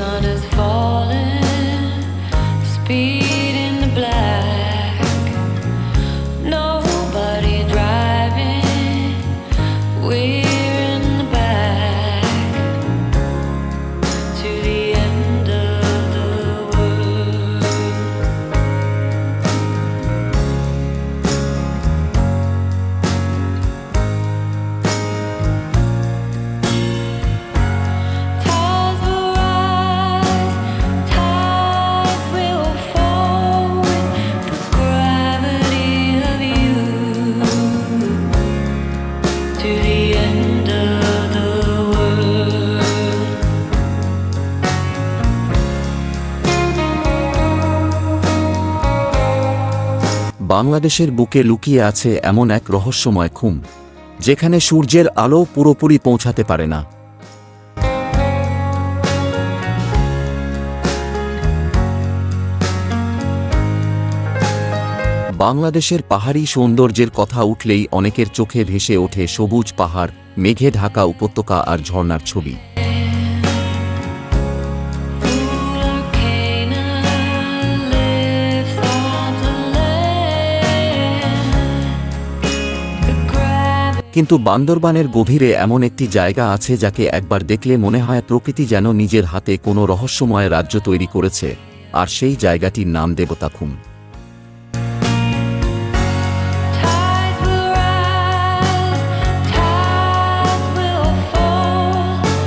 sun is falling, speed in the black. Nobody driving, we're in the back to the end of the world. Tides will rise, tides will fall with the gravity of you to the end of the world. বাংলাদেশের বুকে লুকিয়ে আছে এমন এক রহস্যময় খুম, যেখানে সূর্যের আলো পুরোপুরি পৌঁছাতে পারে না। বাংলাদেশের পাহাড়ি সৌন্দর্যের কথা উঠলেই অনেকের চোখে ভেসে ওঠে সবুজ পাহাড়, মেঘে ঢাকা উপত্যকা আর ঝর্ণার ছবি। Volcano lifts off the land. The gravity কিন্তু বান্দরবানের গভীরে এমন একটি জায়গা আছে যাকে একবার দেখলে মনে হয় প্রকৃতি যেন নিজের হাতে কোনো রহস্যময় রাজ্য তৈরি করেছে, আর সেই জায়গাটির নাম Debotakhum. tides will rise, tides will fall.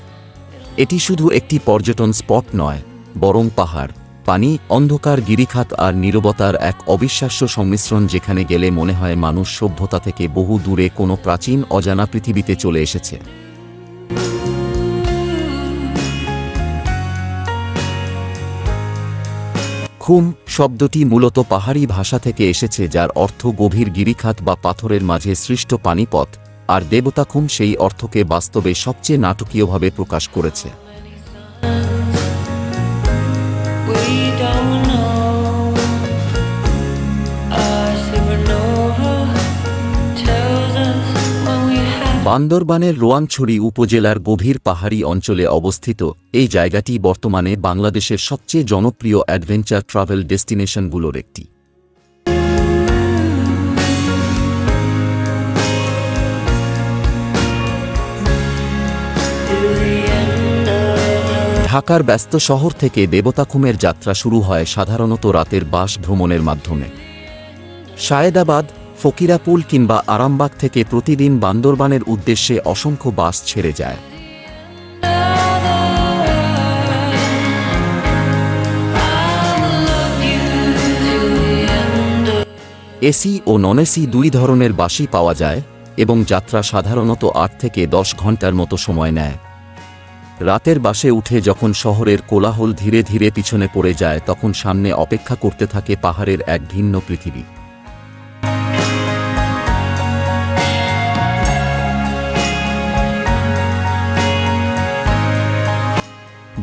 এটি শুধু একটি পর্যটন স্পট নয়, বরং পাহাড়, পানি, অন্ধকার গিরিখাত আর নীরবতার এক অবিশ্বাস্য সংমিশ্রণ, যেখানে গেলে মনে হয় মানুষ সভ্যতা থেকে বহু দূরে কোনো প্রাচীন অজানা পৃথিবীতে চলে এসেছে। খুম শব্দটি মূলত পাহাড়ি ভাষা থেকে এসেছে, যার অর্থ গভীর গিরিখাত বা পাথরের মাঝে সৃষ্ট পানিপথ, আর দেবতাখুম সেই অর্থকে বাস্তবে সবচেয়ে নাটকীয়ভাবে প্রকাশ করেছে। We don't know. Our supernova tells us when we have. বান্দরবানের রোয়াংছড়ি উপজেলার গভীর পাহাড়ি অঞ্চলে অবস্থিত এই জায়গাটি বর্তমানে বাংলাদেশের সবচেয়ে জনপ্রিয় অ্যাডভেঞ্চার ট্রাভেল ডেস্টিনেশনগুলোর একটি। To the end of the ঢাকার ব্যস্ত শহর থেকে দেবতাখুমের যাত্রা শুরু হয় সাধারণত রাতের বাস ভ্রমণের মাধ্যমে। সায়েদাবাদ, ফকিরাপুল কিংবা আরামবাগ থেকে প্রতিদিন বান্দরবানের উদ্দেশ্যে অসংখ্য বাস ছেড়ে যায়। এসি ও নন এসি দুই ধরনের বাসই পাওয়া যায় এবং যাত্রা সাধারণত ৮ থেকে ১০ ঘন্টার মতো সময় নেয়। রাতের বাসে উঠে যখন শহরের কোলাহল ধীরে ধীরে পিছনে পড়ে যায়, তখন সামনে অপেক্ষা করতে থাকে পাহাড়ের এক ভিন্ন পৃথিবী।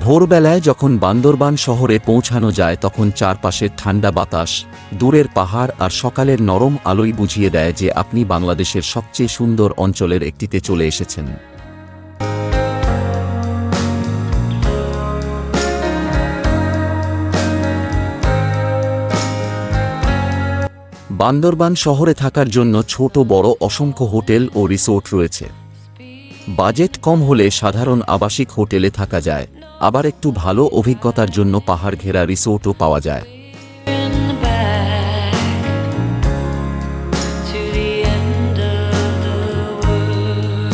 ভোরবেলায় যখন বান্দরবান শহরে পৌঁছানো যায়, তখন চারপাশের ঠান্ডা বাতাস, দূরের পাহাড় আর সকালের নরম আলোই বুঝিয়ে দেয় যে আপনি বাংলাদেশের সবচেয়ে সুন্দর অঞ্চলের একটিতে চলে এসেছেন। বান্দরবান শহরে থাকার জন্য ছোট বড় অসংখ্য হোটেল ও রিসোর্ট রয়েছে। বাজেট কম হলে সাধারণ আবাসিক হোটেলে থাকা যায়, আবার একটু ভালো অভিজ্ঞতার জন্য পাহাড় ঘেরা রিসোর্টও পাওয়া যায়। in the back to the end of the world.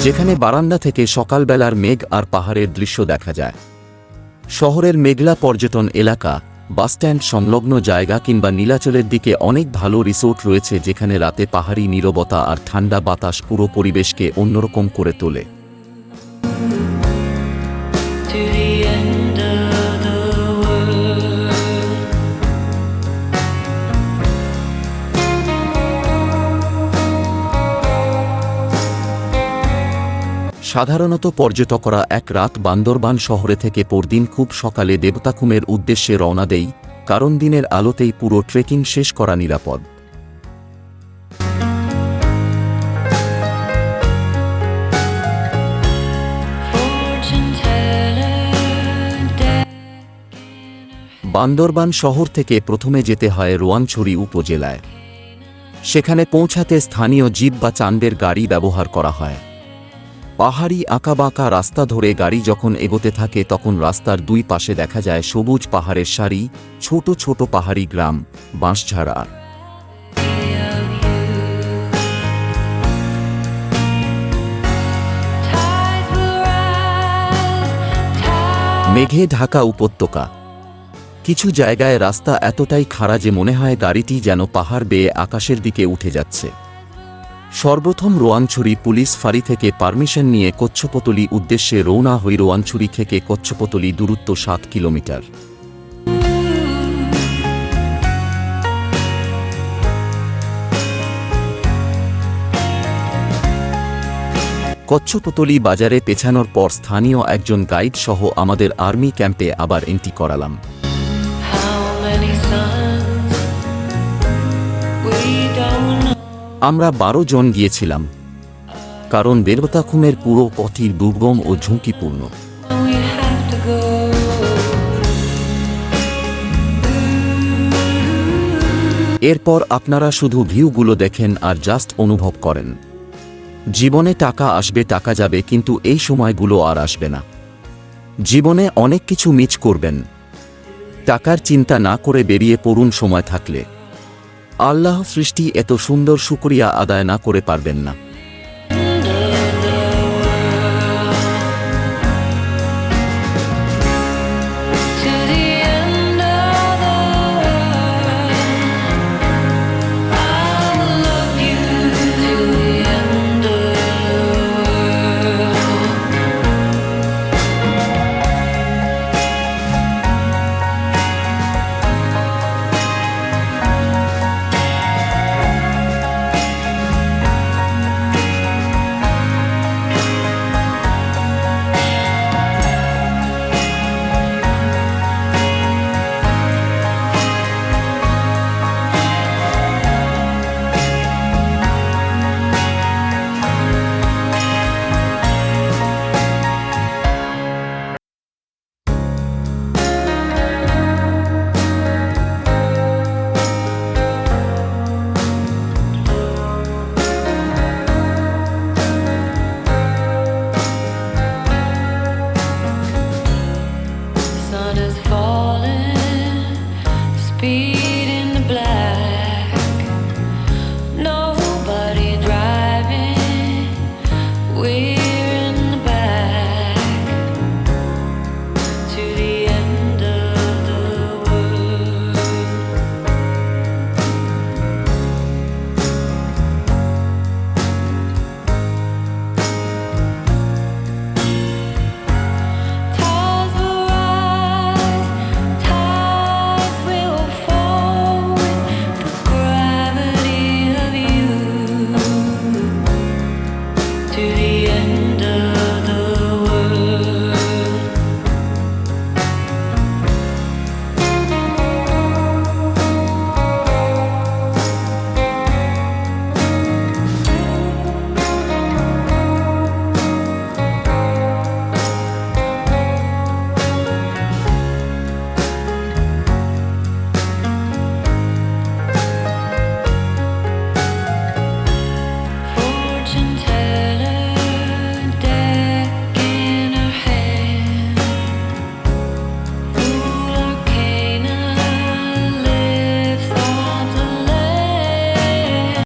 যেখানে বারান্দা থেকে সকালবেলার মেঘ আর পাহাড়ের দৃশ্য দেখা যায়। শহরের মেঘলা পর্যটন এলাকা, বাসস্ট্যান্ড সংলগ্ন জায়গা কিংবা নীলাচলের দিকে অনেক ভালো রিসোর্ট রয়েছে, যেখানে রাতে পাহাড়ি নীরবতা আর ঠান্ডা বাতাস পুরো পরিবেশকে অন্যরকম করে তোলে। To the end of the world. সাধারণত পর্যটকরা এক রাত বান্দরবান শহরে থেকে পরদিন খুব সকালে দেবতাখুমের উদ্দেশ্যে রওনা দেয়, কারণ দিনের আলোতেই পুরো ট্রেকিং শেষ করা নিরাপদ। বান্দরবান শহর থেকে প্রথমে যেতে হয় রোয়াংছড়ি উপজেলায়। সেখানে পৌঁছাতে স্থানীয় জিপ বা চান্দের গাড়ি ব্যবহার করা হয়। পাহাড়ি আঁকাবাঁকা রাস্তা ধরে গাড়ি যখন এগোতে থাকে তখন রাস্তার দুই পাশে দেখা যায় সবুজ পাহাড়ের সারি, ছোট ছোট পাহাড়ি গ্রাম, বাঁশঝাড়া। মেঘে ঢাকা উপত্যকা। কিছু জায়গায় রাস্তা এতটাই খাড়া যে মনে হয় গাড়িটি যেন পাহাড় বেয়ে আকাশের দিকে উঠে যাচ্ছে। সর্বপ্রথম রোয়াংছড়ি পুলিশ ফাঁড়ি থেকে পারমিশন নিয়ে কচ্ছপতলি উদ্দেশ্যে রওনা হই। রোয়াংছড়ি থেকে কচ্ছপতলি দূরত্ব 7 কিলোমিটার। কচ্ছপতলি বাজারে পেছানোর পর স্থানীয় একজন গাইড সহ আমাদের আর্মি ক্যাম্পে আবার এন্ট্রি করালাম। How many suns we don't know. আমরা 12 জন গিয়েছিলাম, কারণ দেবতাখুমের পুরো পথই দুর্গম ও ঝুঁকিপূর্ণ। We have to go. এরপর আপনারা শুধু ভিউগুলো দেখেন আর জাস্ট অনুভব করেন। জীবনে টাকা আসবে টাকা যাবে, কিন্তু এই সময়গুলো আর আসবে না। জীবনে অনেক কিছু মিস করবেন। টাকার চিন্তা না করে বেরিয়ে পড়ুন সময় থাকলে। আল্লাহ সৃষ্টি এত সুন্দর শুকরিয়া আদায় না করে পারবেন না।